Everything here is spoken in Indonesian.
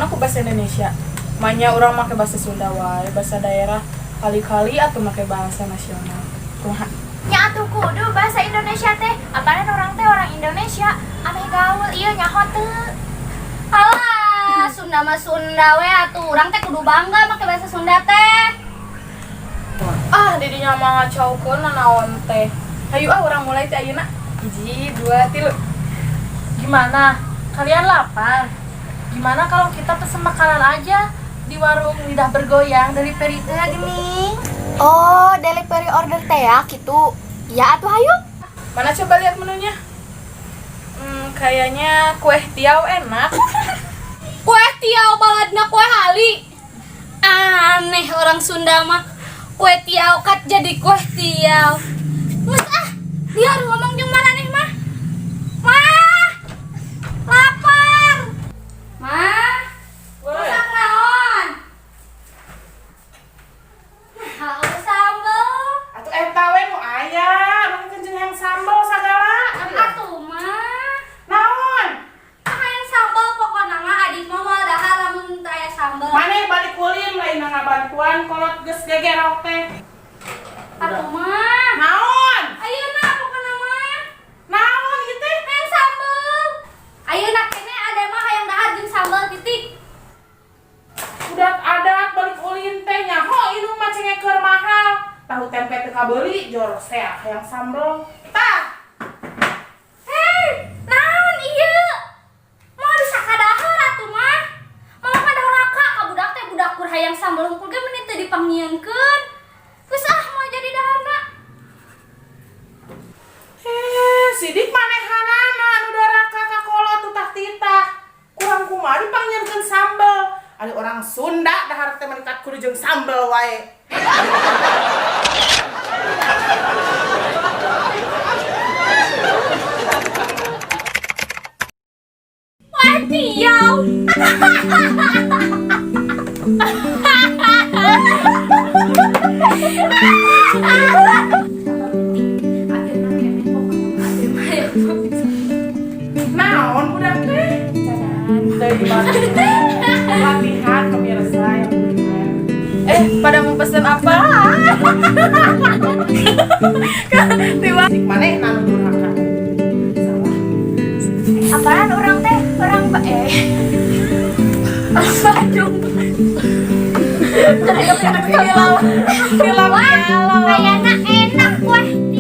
aku bahasa Indonesia. Manya orang make bahasa Sunda wae, bahasa daerah kali-kali atau make bahasa nasional. Kumaha? Nya atuh kudu bahasa Indonesia teh. Apalagi orang teh orang Indonesia. Aneh gaul ieu nyaho teu. Alah, Sunda mah Sunda we atuh. Urang teh kudu bangga make bahasa Sunda teh. Ah, di dinya mah ngacaukeun nanaon teh. Hayu urang mulai teh ayeuna. 1, 2, 3. Gimana? Kalian lapar? Gimana kalau kita pesen makanan aja di warung lidah bergoyang dari Perita gini? Oh, delivery order teh ya gitu. Ya atuh hayu. Mana coba lihat menunya? Kayaknya kue tiaw enak. Kue tiaw baladna kue hali. Aneh orang Sunda mah. Kue tiaw kat jadi kue tiaw. Geus biar ngomong jeung mana nih mah. Mah. Lapar. Mah. Masak naon? Haus sambel. Atuh eta we nu aya, nu kenceung yang sambal sagala. Atuh mah. Naon? Hayang sambel pokona mah adik mah moal dahar lamun teu aya sambel. Maneh balik kulim lain ngabantuan kolot geus gegerok teh. Atuh mah. Naon? Ayeuna pokona mah. Naon ieu teh? Hayang sambel. Ayeuna kene ada mah hayang dahar jeung sambel titik. Budak adat balik ulin teh nyaho ieu mah cengeker mahal. Tahu tempe teu kabeuli jor seak hayang sambel. Tah. Hei, naon ieu? Mau disakadahar atuh mah. Mau kadahoraka ka budak teh budak kur hayang sambel hungkul ge meuni teu dipanggieunkeun. Geus mau jadi daharna. Sidik manehanana anu daraka ka kolot tutah titah. Kurang kumaha dipanggieunkeun sambel. Ada orang Sunda dahar teh meningkat kudu jeung sambel wae. Wah, tiaw. Naon budak teh? Deui latihan pemirsa yang budiman. Pada mau pesen apa? Tiba sik maneh nanu durhaka. Salah. Apaan orang teh? Orang Bandung. Film Wah, kayaknya enak weh.